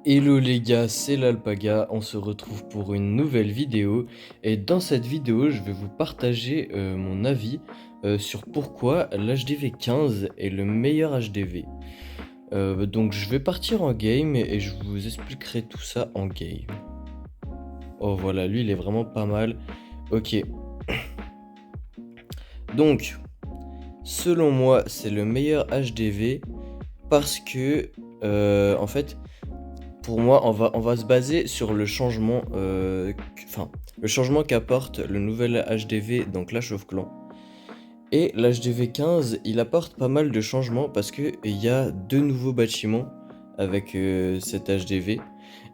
Hello les gars, c'est l'Alpaga, on se retrouve pour une nouvelle vidéo et dans cette vidéo je vais vous partager mon avis sur pourquoi l'HDV 15 est le meilleur HDV. Donc je vais partir en game et je vous expliquerai tout ça en game. Oh voilà, lui il est vraiment pas mal. Ok, donc selon moi c'est le meilleur HDV parce que en fait pour moi, on va se baser sur le changement, le changement qu'apporte le nouvel HDV dans Clash of Clans. Et l'HDV 15, il apporte pas mal de changements parce qu'il y a deux nouveaux bâtiments avec cet HDV.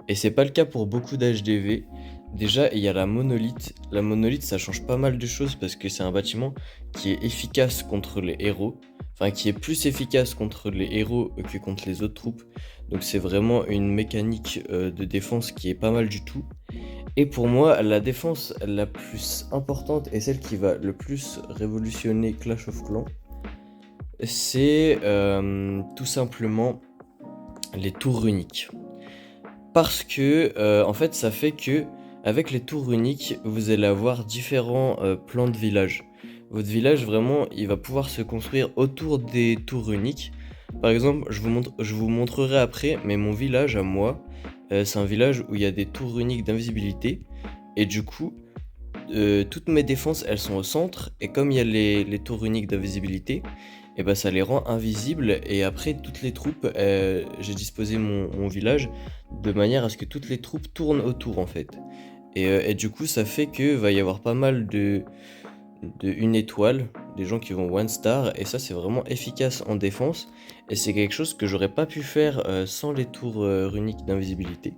Et c'est pas le cas pour beaucoup d'HDV. Déjà, il y a la monolithe. La monolithe, ça change pas mal de choses parce que c'est un bâtiment qui est efficace contre les héros. Enfin, qui est plus efficace contre les héros que contre les autres troupes. Donc c'est vraiment une mécanique de défense qui est pas mal du tout. Et pour moi, la défense la plus importante et celle qui va le plus révolutionner Clash of Clans, c'est tout simplement les tours uniques. Parce que en fait ça fait que avec les tours uniques vous allez avoir différents plans de village. Votre village vraiment il va pouvoir se construire autour des tours uniques. Par exemple je vous montrerai après, mais mon village à moi c'est un village où il y a des tours uniques d'invisibilité. Et du coup toutes mes défenses elles sont au centre, et comme il y a les tours uniques d'invisibilité, et bah ça les rend invisibles. Et après toutes les troupes, j'ai disposé mon village de manière à ce que toutes les troupes tournent autour en fait. Et du coup ça fait que va y avoir pas mal de une étoile, des gens qui vont one star, et ça c'est vraiment efficace en défense. Et c'est quelque chose que j'aurais pas pu faire sans les tours runiques d'invisibilité.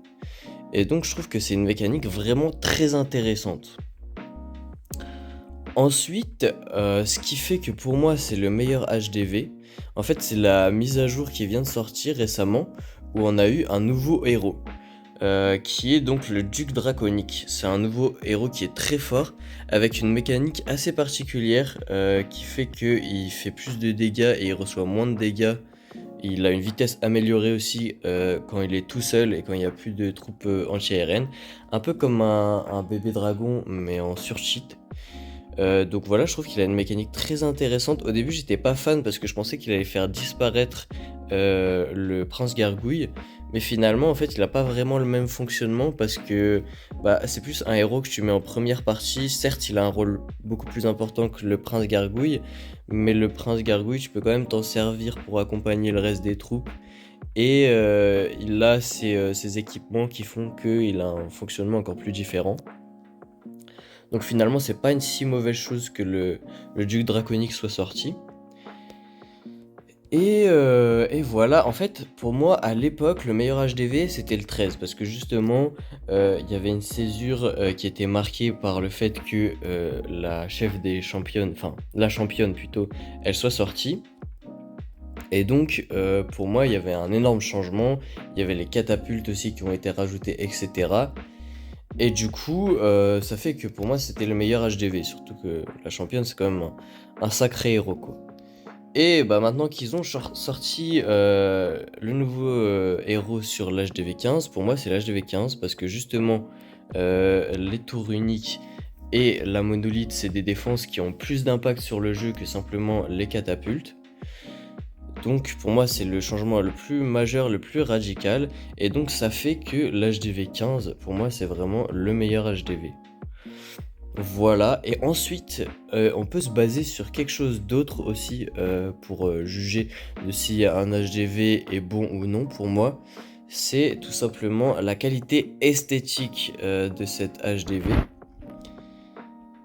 Et donc je trouve que c'est une mécanique vraiment très intéressante. Ensuite, ce qui fait que pour moi c'est le meilleur HDV, en fait c'est la mise à jour qui vient de sortir récemment, où on a eu un nouveau héros, qui est donc le Duc Draconique. C'est un nouveau héros qui est très fort, avec une mécanique assez particulière, qui fait qu'il fait plus de dégâts et il reçoit moins de dégâts. Il a une vitesse améliorée aussi quand il est tout seul et quand il n'y a plus de troupes anti-aériennes. Un peu comme un bébé dragon mais en surcheat. Donc voilà, je trouve qu'il a une mécanique très intéressante. Au début, j'étais pas fan parce que je pensais qu'il allait faire disparaître le prince gargouille, mais finalement, en fait, il a pas vraiment le même fonctionnement parce que c'est plus un héros que tu mets en première partie. Certes, il a un rôle beaucoup plus important que le prince gargouille, mais le prince gargouille, tu peux quand même t'en servir pour accompagner le reste des troupes. Et il a ses équipements qui font qu'il a un fonctionnement encore plus différent. Donc finalement, c'est pas une si mauvaise chose que le duc draconique soit sorti. Et voilà, en fait, pour moi, à l'époque, le meilleur HDV, c'était le 13. Parce que justement, il y avait une césure qui était marquée par le fait que la chef des championnes, enfin, la championne plutôt, elle soit sortie. Et donc, pour moi, il y avait un énorme changement. Il y avait les catapultes aussi qui ont été rajoutées, etc. Et du coup, ça fait que pour moi, c'était le meilleur HDV. Surtout que la championne, c'est quand même un sacré héros, quoi. Et maintenant qu'ils ont sorti le nouveau héros sur l'HDV 15, pour moi, c'est l'HDV 15 parce que justement, les tours uniques et la monolithe, c'est des défenses qui ont plus d'impact sur le jeu que simplement les catapultes. Donc pour moi c'est le changement le plus majeur, le plus radical, et donc ça fait que l'HDV 15 pour moi c'est vraiment le meilleur HDV. Voilà, et ensuite on peut se baser sur quelque chose d'autre aussi pour juger de si un HDV est bon ou non. Pour moi, c'est tout simplement la qualité esthétique de cet HDV.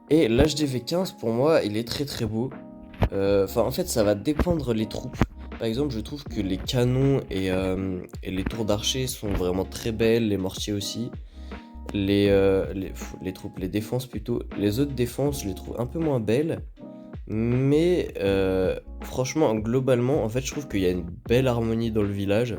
Et l'HDV 15 pour moi il est très très beau. En fait ça va dépendre les troupes. Par exemple, je trouve que les canons et les tours d'archers sont vraiment très belles, les mortiers aussi. Les troupes, les défenses plutôt. Les autres défenses, je les trouve un peu moins belles. Mais franchement, globalement, en fait, je trouve qu'il y a une belle harmonie dans le village.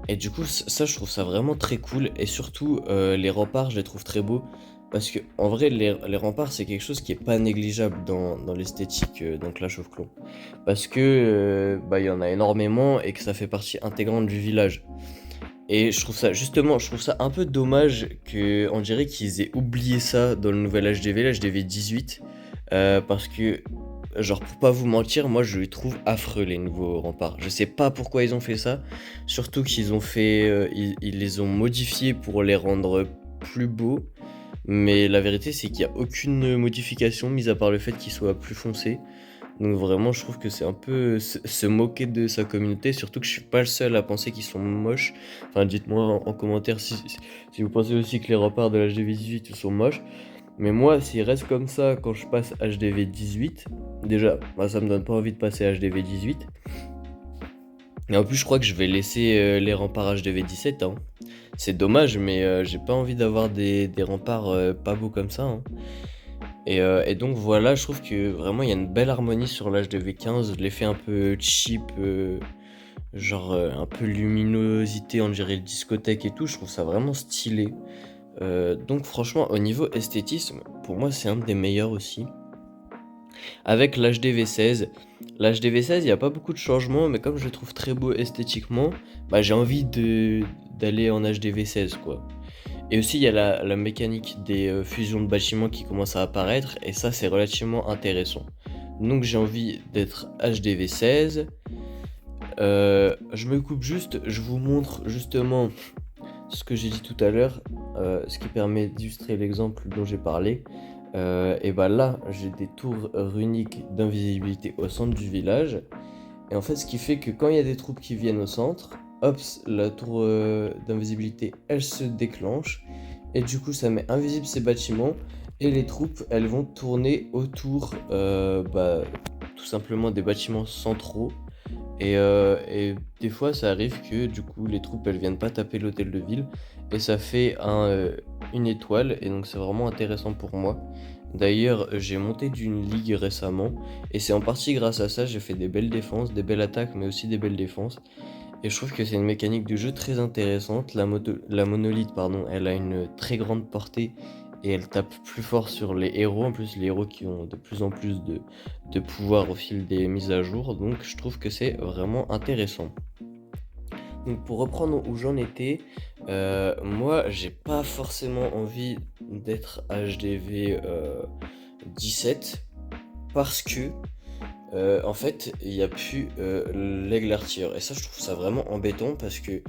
Et du coup, ça, je trouve ça vraiment très cool. Et surtout, les remparts, je les trouve très beaux. Parce que en vrai, les remparts, c'est quelque chose qui est pas négligeable dans l'esthétique dans Clash of Clans. Parce que bah, il y en a énormément et que ça fait partie intégrante du village. Et je trouve ça, justement, je trouve ça un peu dommage que, on dirait qu'ils aient oublié ça dans le nouvel HDV, l'HDV 18. Parce que, genre, pour pas vous mentir, moi je les trouve affreux les nouveaux remparts. Je sais pas pourquoi ils ont fait ça. Surtout qu'ils ont fait. Ils les ont modifiés pour les rendre plus beaux. Mais la vérité, c'est qu'il n'y a aucune modification, mis à part le fait qu'ils soient plus foncés. Donc vraiment, je trouve que c'est un peu se moquer de sa communauté, surtout que je suis pas le seul à penser qu'ils sont moches. Enfin, dites-moi en commentaire si vous pensez aussi que les reparts de l'HDV 18 sont moches. Mais moi, s'ils restent comme ça quand je passe HDV 18, déjà, moi, ça me donne pas envie de passer HDV 18. Et en plus, je crois que je vais laisser les remparts HDV 17, hein. C'est dommage, mais j'ai pas envie d'avoir des remparts pas beaux comme ça, hein. Et donc voilà, je trouve que vraiment il y a une belle harmonie sur l'HDV 15, l'effet un peu cheap, genre un peu luminosité, on dirait le discothèque et tout, je trouve ça vraiment stylé. Donc franchement, au niveau esthétisme, pour moi c'est un des meilleurs aussi. Avec l'HDV 16, l'HDV 16, il n'y a pas beaucoup de changements, mais comme je le trouve très beau esthétiquement, bah j'ai envie d'aller en HDV 16 quoi. Et aussi, il y a la mécanique des fusions de bâtiments qui commence à apparaître, et ça, c'est relativement intéressant. Donc, j'ai envie d'être HDV 16. Je me coupe juste, je vous montre justement ce que j'ai dit tout à l'heure, ce qui permet d'illustrer l'exemple dont j'ai parlé. Et bah là, j'ai des tours runiques d'invisibilité au centre du village. Et en fait, ce qui fait que quand il y a des troupes qui viennent au centre, hop, la tour d'invisibilité, elle se déclenche. Et du coup, ça met invisible ces bâtiments. Et les troupes, elles vont tourner autour, bah, tout simplement des bâtiments centraux. Et des fois, ça arrive que du coup, les troupes, elles viennent pas taper l'hôtel de ville. Et ça fait une étoile. Et donc, c'est vraiment intéressant pour moi. D'ailleurs, j'ai monté d'une ligue récemment. Et c'est en partie grâce à ça, j'ai fait des belles défenses, des belles attaques, mais aussi des belles défenses. Et je trouve que c'est une mécanique de jeu très intéressante. La monolithe, pardon, elle a une très grande portée et elle tape plus fort sur les héros. En plus, les héros qui ont de plus en plus de pouvoir au fil des mises à jour. Donc, je trouve que c'est vraiment intéressant. Donc, pour reprendre où j'en étais, moi, j'ai pas forcément envie d'être HDV 17 parce que en fait, il n'y a plus l'aigle artilleur. Et ça, je trouve ça vraiment embêtant parce que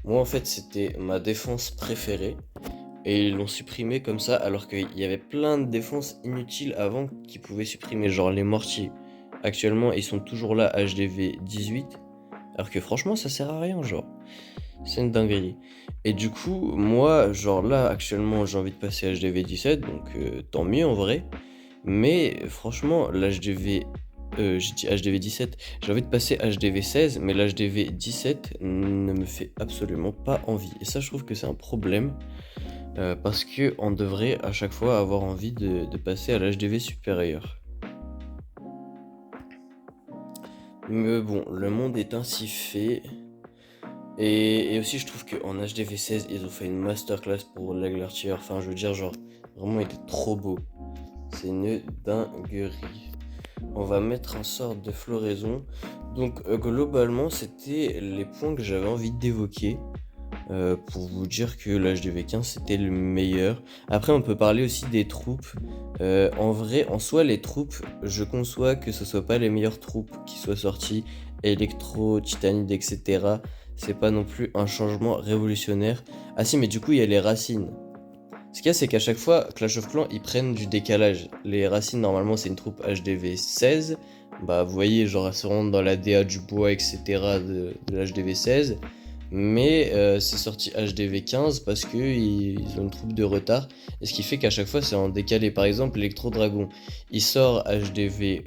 moi, en fait, c'était ma défense préférée. Et ils l'ont supprimé comme ça, alors qu'il y avait plein de défenses inutiles avant qu'ils pouvaient supprimer, genre les mortiers. Actuellement, ils sont toujours là, HDV 18. Alors que franchement, ça sert à rien, genre. C'est une dinguerie. Et du coup, moi, genre là, actuellement, j'ai envie de passer HDV 17, donc tant mieux en vrai. Mais franchement, l'HDV j'ai dit HDV 17, j'ai envie de passer HDV 16, mais l'HDV 17 ne me fait absolument pas envie. Et ça, je trouve que c'est un problème, parce que on devrait à chaque fois avoir envie de passer à l'HDV supérieur. Mais bon, le monde est ainsi fait. Et aussi, je trouve qu'en HDV 16, ils ont fait une masterclass pour l'aigle artilleur. Enfin, je veux dire, genre, vraiment, il était trop beau. C'est une dinguerie. On va mettre un sort de floraison. Donc globalement, c'était les points que j'avais envie d'évoquer pour vous dire que l'HDV 15 c'était le meilleur. Après, on peut parler aussi des troupes. En vrai, en soi, les troupes, je conçois que ce soit pas les meilleures troupes qui soient sorties, Electro, Titanide, etc. C'est pas non plus un changement révolutionnaire. Ah si, mais du coup, il y a les racines. Ce qu'il y a, c'est qu'à chaque fois, Clash of Clans, ils prennent du décalage. Les racines, normalement, c'est une troupe HDV 16. Bah, vous voyez, genre, elles se rentrent dans la DA du bois, etc. de l'HDV 16. Mais c'est sorti HDV 15 parce qu'ils ont une troupe de retard. Et ce qui fait qu'à chaque fois, c'est en décalé. Par exemple, Electro Dragon, il sort HDV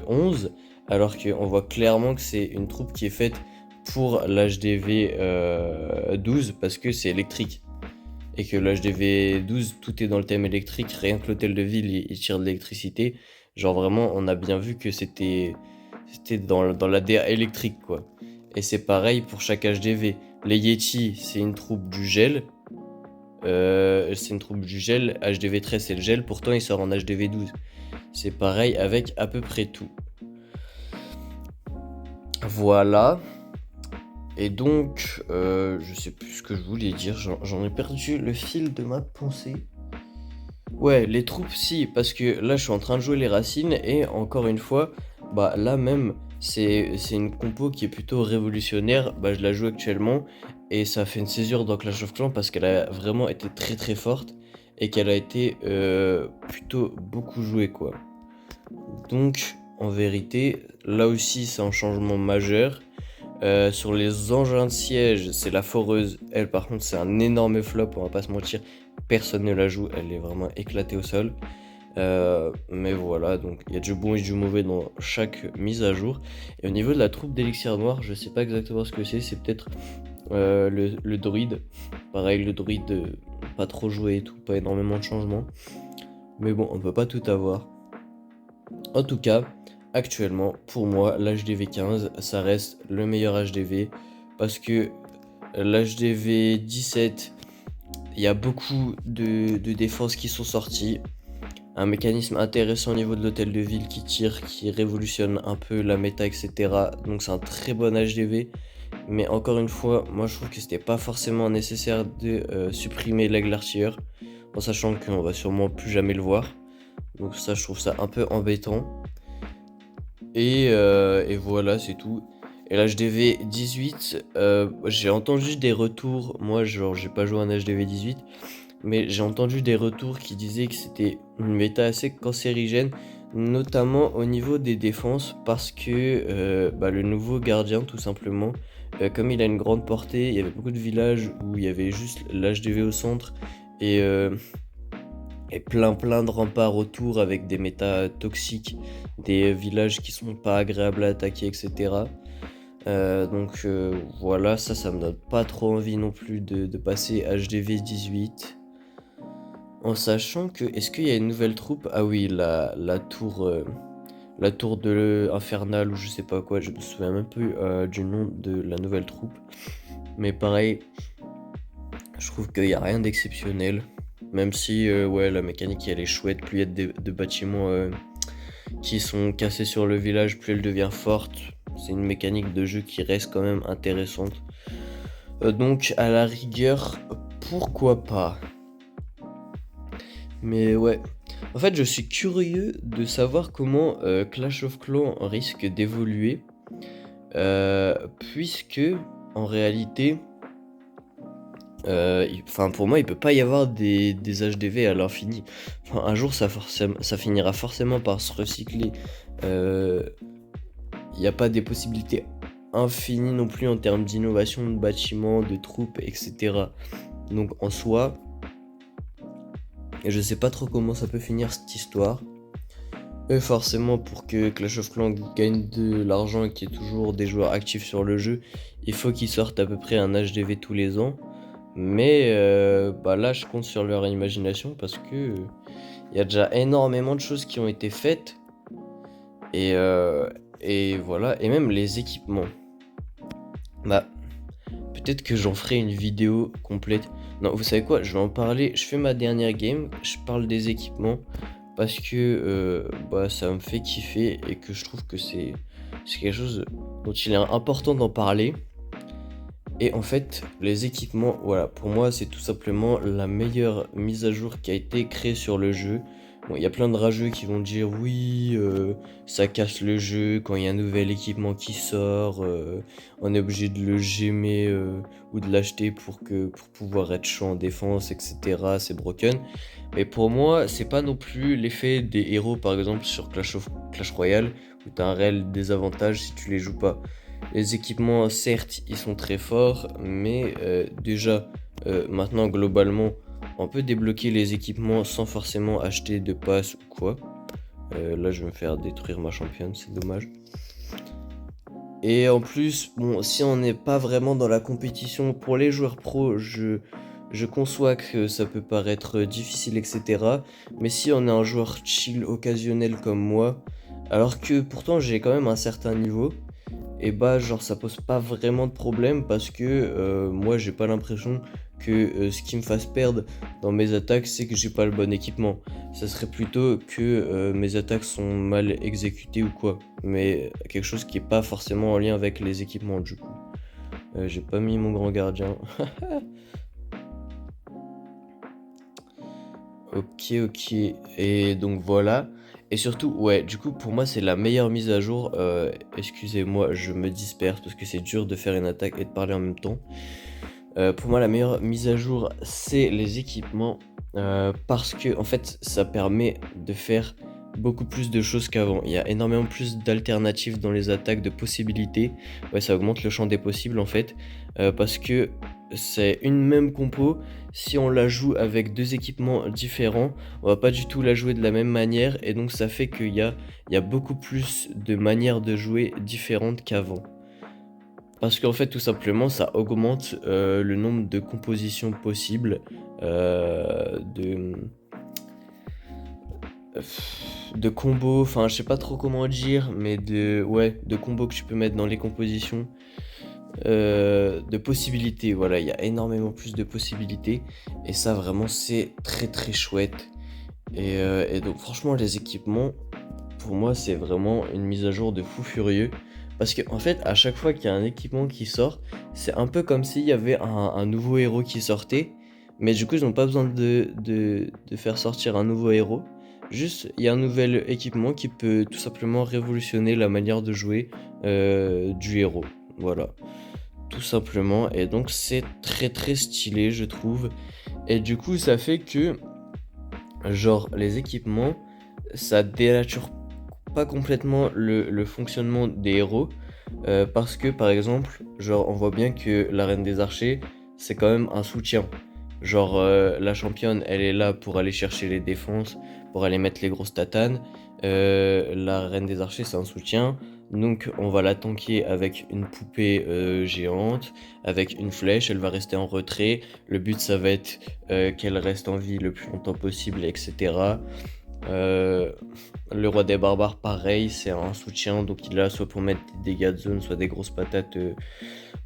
11. Alors qu'on voit clairement que c'est une troupe qui est faite pour l'HDV 12 parce que c'est électrique. Et que l'HDV 12, tout est dans le thème électrique, rien que l'hôtel de ville, il tire de l'électricité. Genre vraiment, on a bien vu que c'était dans la DA électrique, quoi. Et c'est pareil pour chaque HDV. Les Yeti, c'est une troupe du gel. c'est une troupe du gel. HDV 13 c'est le gel, pourtant il sort en HDV 12. C'est pareil avec à peu près tout. Voilà. Et donc, je sais plus ce que je voulais dire, j'en ai perdu le fil de ma pensée. Ouais, les troupes, si, parce que là, je suis en train de jouer les racines, et encore une fois, bah là même, c'est une compo qui est plutôt révolutionnaire. Bah, je la joue actuellement, et ça fait une césure dans Clash of Clans parce qu'elle a vraiment été très très forte, et qu'elle a été plutôt beaucoup jouée, quoi. Donc, en vérité, là aussi, c'est un changement majeur. Sur les engins de siège, c'est la foreuse. Elle, par contre, c'est un énorme flop, on va pas se mentir. Personne ne la joue, elle est vraiment éclatée au sol. Mais voilà, donc il y a du bon et du mauvais dans chaque mise à jour. Et au niveau de la troupe d'élixir noir, je sais pas exactement ce que c'est peut-être le druide. Pareil, le druide, pas trop joué et tout, pas énormément de changements. Mais bon, on peut pas tout avoir. En tout cas, actuellement, pour moi, l'HDV 15, ça reste le meilleur HDV parce que l'HDV 17, il y a beaucoup de défenses qui sont sorties. Un mécanisme intéressant au niveau de l'hôtel de ville qui tire, qui révolutionne un peu la méta, etc. Donc c'est un très bon HDV. Mais encore une fois, moi je trouve que c'était pas forcément nécessaire de supprimer l'aigle artilleur, en sachant qu'on va sûrement plus jamais le voir. Donc ça, je trouve ça un peu embêtant. Et voilà, c'est tout. Et l'HDV 18, j'ai entendu des retours. Moi, genre, j'ai pas joué un HDV 18, mais j'ai entendu des retours qui disaient que c'était une méta assez cancérigène, notamment au niveau des défenses, parce que bah, le nouveau gardien, tout simplement, comme il a une grande portée, il y avait beaucoup de villages où il y avait juste l'HDV au centre et, euh, et plein de remparts autour avec des méta toxiques, des villages qui sont pas agréables à attaquer, etc. Donc voilà, ça me donne pas trop envie non plus de passer HDV 18. En sachant que, est-ce qu'il y a une nouvelle troupe? Ah oui, la tour de infernale ou je sais pas quoi, je me souviens même plus du nom de la nouvelle troupe. Mais pareil, je trouve qu'il n'y a rien d'exceptionnel. Même si, ouais, la mécanique elle est chouette, plus il y a de bâtiments qui sont cassés sur le village, plus elle devient forte. C'est une mécanique de jeu qui reste quand même intéressante. Donc, à la rigueur, pourquoi pas? Mais ouais. En fait, je suis curieux de savoir comment Clash of Clans risque d'évoluer. Puisque, en réalité, pour moi, il peut pas y avoir des HDV à l'infini. Enfin, un jour, ça finira forcément par se recycler. Il n'y a pas des possibilités infinies non plus en termes d'innovation, de bâtiments, de troupes, etc. Donc, en soi, je sais pas trop comment ça peut finir cette histoire. Forcément, pour que Clash of Clans gagne de l'argent et qu'il y ait toujours des joueurs actifs sur le jeu, il faut qu'ils sortent à peu près un HDV tous les ans. Mais bah là, je compte sur leur imagination parce que il y a déjà énormément de choses qui ont été faites. Et, et voilà, et même les équipements. Bah, peut-être que j'en ferai une vidéo complète. Non, vous savez quoi, je vais en parler. Je fais ma dernière game, je parle des équipements parce que bah, ça me fait kiffer et que je trouve que c'est quelque chose dont il est important d'en parler. Et en fait, les équipements, voilà, pour moi, c'est tout simplement la meilleure mise à jour qui a été créée sur le jeu. Bon, il y a plein de rageux qui vont dire oui, ça casse le jeu quand il y a un nouvel équipement qui sort, on est obligé de le gémer ou de l'acheter pour pouvoir être chaud en défense, etc. C'est broken. Mais pour moi, c'est pas non plus l'effet des héros, par exemple sur Clash Royale, où t'as un réel désavantage si tu les joues pas. Les équipements, certes, ils sont très forts, mais déjà, maintenant, globalement, on peut débloquer les équipements sans forcément acheter de pass ou quoi. Là, je vais me faire détruire ma championne, c'est dommage. Et en plus, bon, si on n'est pas vraiment dans la compétition pour les joueurs pros, je conçois que ça peut paraître difficile, etc. Mais si on est un joueur chill occasionnel comme moi, alors que pourtant j'ai quand même un certain niveau, et bah, genre ça pose pas vraiment de problème parce que, moi j'ai pas l'impression que, ce qui me fasse perdre dans mes attaques, c'est que j'ai pas le bon équipement. Ça serait plutôt que, mes attaques sont mal exécutées ou quoi, mais quelque chose qui est pas forcément en lien avec les équipements du coup. J'ai pas mis mon grand gardien. OK, OK, et donc voilà, et surtout, ouais, du coup, pour moi, c'est la meilleure mise à jour, excusez-moi, je me disperse parce que c'est dur de faire une attaque et de parler en même temps. Pour moi, la meilleure mise à jour, c'est les équipements, parce que en fait, ça permet de faire beaucoup plus de choses qu'avant. Il y a énormément plus d'alternatives dans les attaques, de possibilités. Ouais, ça augmente le champ des possibles, en fait, parce que c'est une même compo. Si on la joue avec 2 équipements différents, on va pas du tout la jouer de la même manière, et donc ça fait qu'il y a beaucoup plus de manières de jouer différentes qu'avant. Parce qu'en fait, tout simplement, ça augmente, le nombre de compositions possibles, de, de combos, enfin, je sais pas trop comment dire, mais de combos que tu peux mettre dans les compositions, de possibilités, voilà, il y a énormément plus de possibilités, et ça, vraiment, c'est très, très chouette, et donc franchement, les équipements, pour moi, c'est vraiment une mise à jour de fou furieux. Parce que en fait, à chaque fois qu'il y a un équipement qui sort, c'est un peu comme s'il y avait un nouveau héros qui sortait. Mais du coup, ils n'ont pas besoin de faire sortir un nouveau héros. Juste, il y a un nouvel équipement qui peut tout simplement révolutionner la manière de jouer du héros. Voilà, tout simplement. Et donc, c'est très très stylé, je trouve. Et du coup, ça fait que, genre, les équipements, ça dénature pas complètement le fonctionnement des héros, parce que par exemple, genre on voit bien que la reine des archers, c'est quand même un soutien. Genre, la championne, elle est là pour aller chercher les défenses, pour aller mettre les grosses tatanes. La reine des archers, c'est un soutien, donc on va la tanker avec une poupée, géante, avec une flèche, elle va rester en retrait. Le but, ça va être, qu'elle reste en vie le plus longtemps possible, et cetera. Heu, le roi des barbares, pareil, c'est un soutien, donc il est là soit pour mettre des dégâts de zone, soit des grosses patates,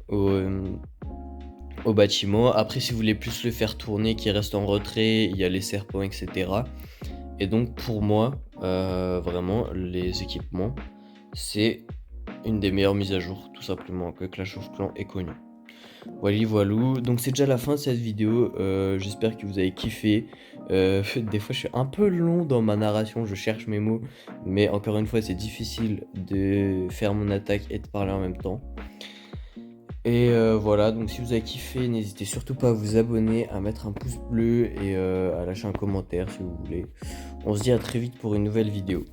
au, au bâtiment. Après, si vous voulez plus le faire tourner, qu'il reste en retrait, il y a les serpents, et cetera. Et donc pour moi, vraiment, les équipements, c'est une des meilleures mises à jour, tout simplement, que Clash of Clans ait connues. Voilà, voilou, donc c'est déjà la fin de cette vidéo, j'espère que vous avez kiffé. Des fois je suis un peu long dans ma narration, je cherche mes mots, mais encore une fois c'est difficile de faire mon attaque et de parler en même temps. Et voilà, donc si vous avez kiffé, n'hésitez surtout pas à vous abonner, à mettre un pouce bleu et à lâcher un commentaire si vous voulez. On se dit à très vite pour une nouvelle vidéo.